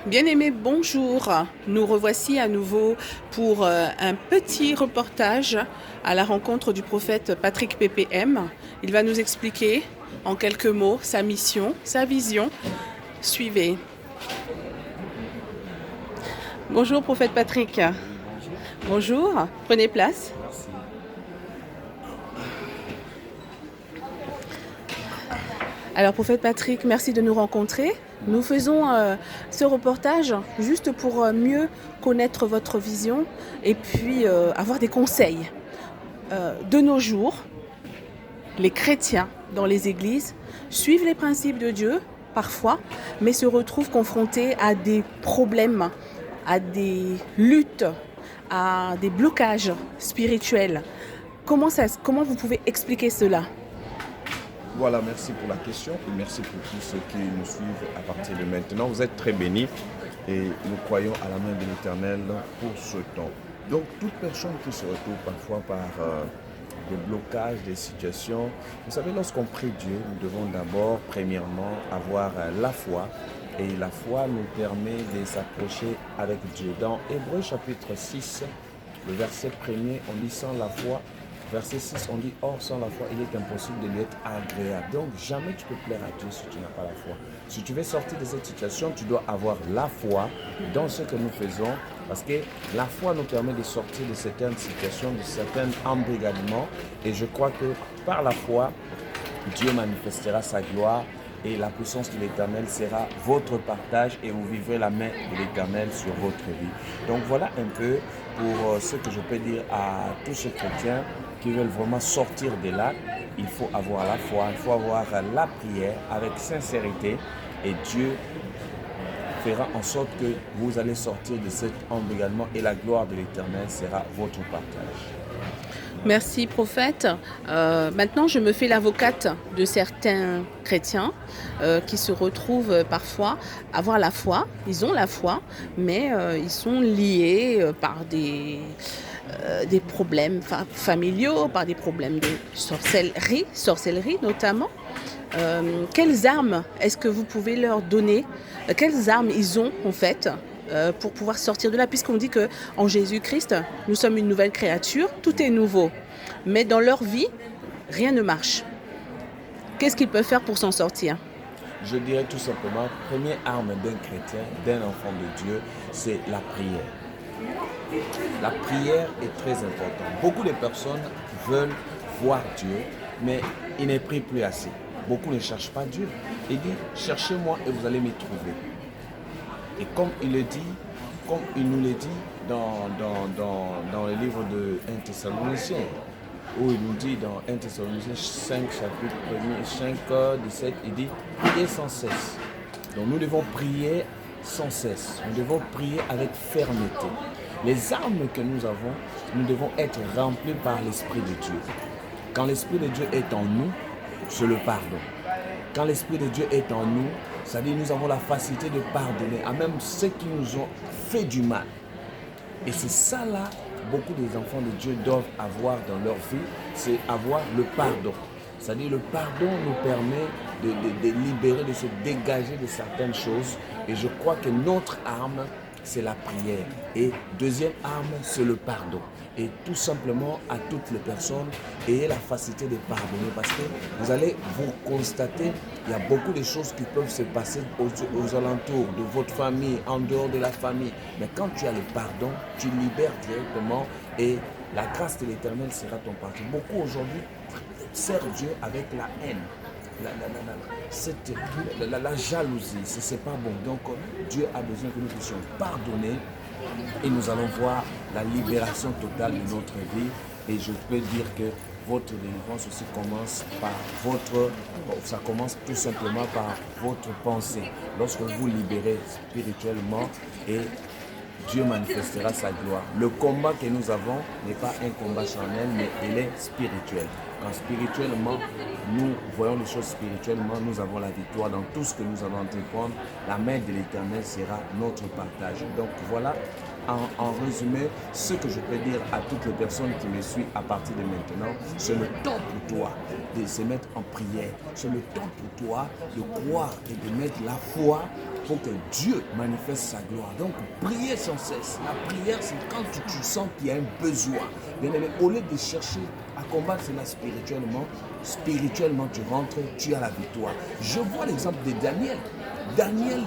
Bien-aimés, bonjour. Nous revoici à nouveau pour un petit reportage à la rencontre du prophète Patrick PPM. Il va nous expliquer en quelques mots sa mission, sa vision. Suivez. Bonjour prophète Patrick. Oui, bonjour. Bonjour, prenez place. Merci. Alors prophète Patrick, merci de nous rencontrer. Nous faisons ce reportage juste pour mieux connaître votre vision et puis avoir des conseils. De nos jours, les chrétiens dans les églises suivent les principes de Dieu parfois, mais se retrouvent confrontés à des problèmes, à des luttes, à des blocages spirituels. Comment vous pouvez expliquer cela ? Voilà, merci pour la question et merci pour tous ceux qui nous suivent à partir de maintenant. Vous êtes très bénis et nous croyons à la main de l'Éternel pour ce temps. Donc, toute personne qui se retrouve parfois par des blocages, des situations, vous savez, lorsqu'on prie Dieu, nous devons d'abord, premièrement, avoir la foi. Et la foi nous permet de s'approcher avec Dieu. Dans Hébreux chapitre 6, le verset 1er, on dit sans la foi. Verset 6, on dit, or sans la foi, il est impossible de lui être agréable. Donc jamais tu peux plaire à Dieu si tu n'as pas la foi. Si tu veux sortir de cette situation, tu dois avoir la foi dans ce que nous faisons. Parce que la foi nous permet de sortir de certaines situations, de certains embrigadements. Et je crois que par la foi, Dieu manifestera sa gloire. Et la puissance de l'Éternel sera votre partage et vous vivrez la main de l'Éternel sur votre vie. Donc voilà un peu pour ce que je peux dire à tous ces chrétiens qui veulent vraiment sortir de là. Il faut avoir la foi, il faut avoir la prière avec sincérité et Dieu fera en sorte que vous allez sortir de cet embrigadement et la gloire de l'Éternel sera votre partage. Merci prophète. Maintenant, je me fais l'avocate de certains chrétiens qui se retrouvent parfois à avoir la foi. Ils ont la foi, mais ils sont liés par des problèmes familiaux, par des problèmes de sorcellerie notamment. Quelles armes est-ce que vous pouvez leur donner? Quelles armes ils ont en fait pour pouvoir sortir de là, puisqu'on dit qu'en Jésus-Christ, nous sommes une nouvelle créature, tout est nouveau. Mais dans leur vie, rien ne marche. Qu'est-ce qu'ils peuvent faire pour s'en sortir? Je dirais tout simplement, première arme d'un chrétien, d'un enfant de Dieu, c'est la prière. La prière est très importante. Beaucoup de personnes veulent voir Dieu, mais ils ne prient plus assez. Beaucoup ne cherchent pas Dieu. Il dit, cherchez-moi et vous allez me trouver. Et comme il le dit, comme il nous le dit dans le livre de 1 Thessaloniciens, où il nous dit dans 1 Thessaloniciens 5, chapitre 1er, 5, 17, il dit « Priez sans cesse ». Donc nous devons prier sans cesse, nous devons prier avec fermeté. Les armes que nous avons, nous devons être remplis par l'Esprit de Dieu. Quand l'Esprit de Dieu est en nous, c'est le pardon. Quand l'Esprit de Dieu est en nous, c'est-à-dire nous avons la facilité de pardonner à même ceux qui nous ont fait du mal. Et c'est ça là, beaucoup des enfants de Dieu doivent avoir dans leur vie, c'est avoir le pardon. C'est-à-dire le pardon nous permet de libérer, de se dégager de certaines choses. Et je crois que notre arme, c'est la prière. Et deuxième arme, c'est le pardon. Et tout simplement, à toutes les personnes, ayez la facilité de pardonner parce que vous allez vous constater, il y a beaucoup de choses qui peuvent se passer aux alentours de votre famille, en dehors de la famille. Mais quand tu as le pardon, tu libères directement et la grâce de l'Éternel sera ton parti. Beaucoup aujourd'hui servent Dieu avec la haine. La jalousie, c'est pas bon. Donc Dieu a besoin que nous puissions pardonner et nous allons voir la libération totale de notre vie. Et je peux dire que votre délivrance aussi commence ça commence tout simplement par votre pensée. Lorsque vous libérez spirituellement et Dieu manifestera sa gloire. Le combat que nous avons n'est pas un combat charnel, mais il est spirituel. Quand spirituellement, nous voyons les choses spirituellement, nous avons la victoire dans tout ce que nous allons entreprendre. La main de l'Éternel sera notre partage. Donc voilà, en résumé, ce que je peux dire à toutes les personnes qui me suivent à partir de maintenant, c'est le temps pour toi de se mettre en prière. C'est le temps pour toi de croire et de mettre la foi pour que Dieu manifeste sa gloire. Donc, prier sans cesse. La prière, c'est quand tu sens qu'il y a un besoin. Bien aimé, au lieu de chercher à combattre cela spirituellement, tu rentres, tu as la victoire. Je vois l'exemple de Daniel. Daniel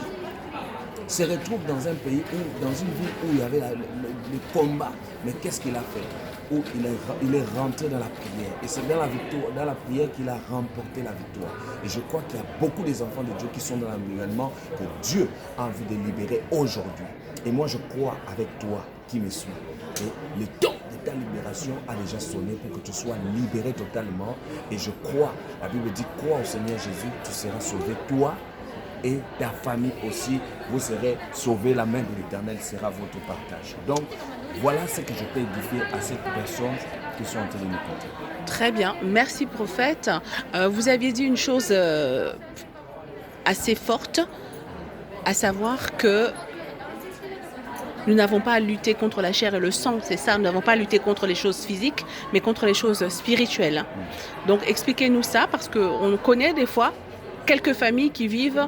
se retrouve dans un pays, dans une ville où il y avait le combat. Mais qu'est-ce qu'il a fait? Où il est rentré dans la prière. Et c'est dans la prière qu'il a remporté la victoire. Et je crois qu'il y a beaucoup des enfants de Dieu qui sont dans l'environnement que Dieu a envie de libérer aujourd'hui. Et moi, je crois avec toi qui me suis. Et le temps de ta libération a déjà sonné pour que tu sois libéré totalement. Et je crois, la Bible dit, crois au Seigneur Jésus, tu seras sauvé, toi et ta famille aussi, vous serez sauvés, la main de l'Éternel sera votre partage. Donc, voilà ce que je peux édifier à ces personnes qui sont en train de nous compter. Très bien, merci prophète. Vous aviez dit une chose assez forte, à savoir que nous n'avons pas à lutter contre la chair et le sang, c'est ça, nous n'avons pas à lutter contre les choses physiques, mais contre les choses spirituelles. Donc expliquez-nous ça, parce qu'on connaît des fois quelques familles qui vivent,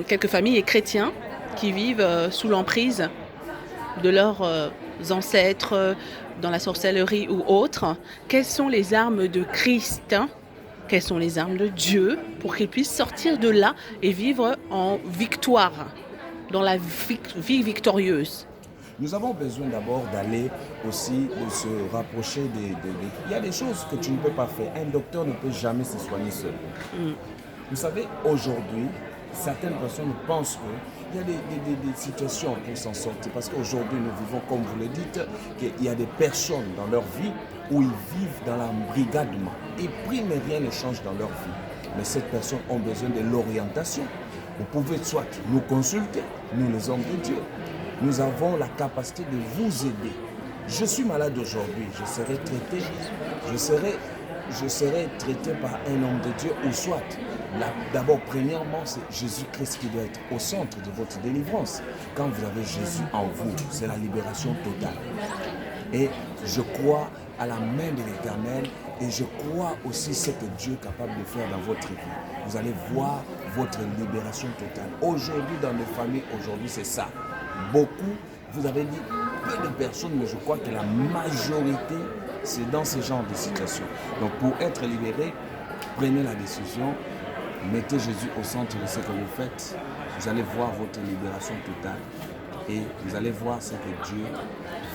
quelques familles et chrétiens qui vivent sous l'emprise de leurs ancêtres dans la sorcellerie ou autre. Quelles sont les armes de Christ, quelles sont les armes de Dieu pour qu'ils puissent sortir de là et vivre en victoire, dans la vie victorieuse? Nous avons besoin d'abord d'aller aussi, de se rapprocher Il y a des choses que tu ne peux pas faire. Un docteur ne peut jamais se soigner seul. Vous savez, aujourd'hui, certaines personnes pensent qu'il y a des situations pour s'en sortir. Parce qu'aujourd'hui, nous vivons, comme vous le dites, qu'il y a des personnes dans leur vie où ils vivent dans l'embrigadement. Ils prient, mais rien ne change dans leur vie. Mais ces personnes ont besoin de l'orientation. Vous pouvez soit nous consulter, nous les hommes de Dieu. Nous avons la capacité de vous aider. Je suis malade aujourd'hui, je serai traité par un homme de Dieu ou soit. D'abord, premièrement, c'est Jésus-Christ qui doit être au centre de votre délivrance. Quand vous avez Jésus en vous, c'est la libération totale. Et je crois à la main de l'Éternel et je crois aussi ce que Dieu est capable de faire dans votre vie. Vous allez voir votre libération totale. Aujourd'hui, dans les familles, aujourd'hui, c'est ça. Beaucoup, vous avez dit peu de personnes, mais je crois que la majorité, c'est dans ce genre de situation. Donc, pour être libéré, prenez la décision, mettez Jésus au centre de ce que vous faites. Vous allez voir votre libération totale. Et vous allez voir ce que Dieu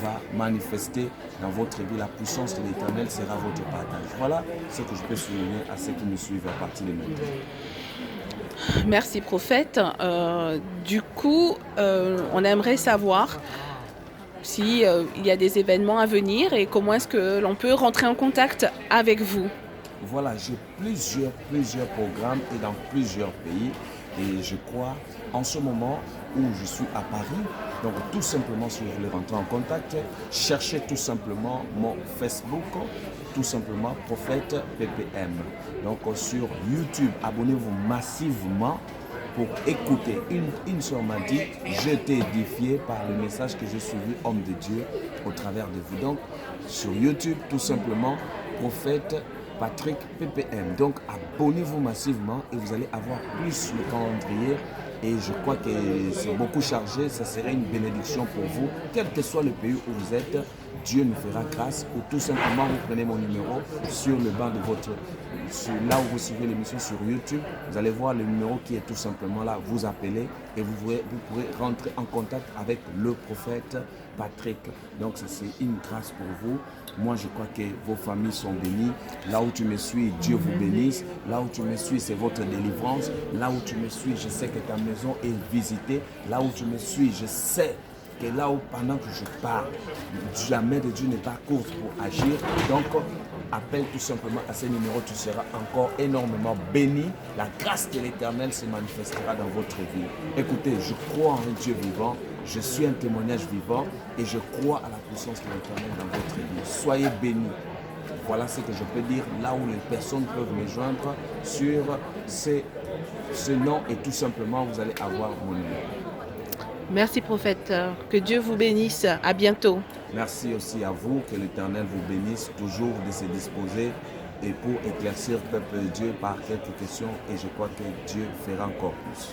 va manifester dans votre vie. La puissance de l'Éternel sera votre partage. Voilà ce que je peux souligner à ceux qui me suivent à partir de maintenant. Merci prophète. Du coup, on aimerait savoir s'il y a des événements à venir et comment est-ce que l'on peut rentrer en contact avec vous. Voilà, j'ai plusieurs programmes et dans plusieurs pays. Et je crois, en ce moment où je suis à Paris, donc tout simplement, si vous voulez rentrer en contact, cherchez tout simplement mon Facebook, tout simplement Prophète PPM. Donc sur YouTube, abonnez-vous massivement pour écouter. Une soeur m'a dit, je t'ai édifié par le message que j'ai suivi, homme de Dieu, au travers de vous. Donc sur YouTube, tout simplement, Prophète Patrick PPM. Donc abonnez-vous massivement et vous allez avoir plus le calendrier. Et je crois que c'est beaucoup chargé, ça serait une bénédiction pour vous. Quel que soit le pays où vous êtes, Dieu nous fera grâce. Ou tout simplement, vous prenez mon numéro sur le banc de là où vous suivez l'émission sur YouTube. Vous allez voir le numéro qui est tout simplement là. Vous appelez et vous pourrez rentrer en contact avec le prophète Patrick. Donc c'est une grâce pour vous. Moi, je crois que vos familles sont bénies. Là où tu me suis, Dieu vous bénisse. Là où tu me suis, c'est votre délivrance. Là où tu me suis, je sais que ta maison est visitée. Là où tu me suis, je sais que là où, pendant que je parle, jamais de Dieu n'est pas courte pour agir. Donc, appelle tout simplement à ce numéro, tu seras encore énormément béni. La grâce de l'Éternel se manifestera dans votre vie. Écoutez, je crois en un Dieu vivant. Je suis un témoignage vivant et je crois à la puissance de l'Éternel dans votre vie. Soyez bénis. Voilà ce que je peux dire, là où les personnes peuvent me joindre sur ce nom et tout simplement vous allez avoir mon numéro. Merci prophète, que Dieu vous bénisse, à bientôt. Merci aussi à vous, que l'Éternel vous bénisse toujours de se disposer et pour éclaircir le peuple de Dieu par quelques questions et je crois que Dieu fera encore plus.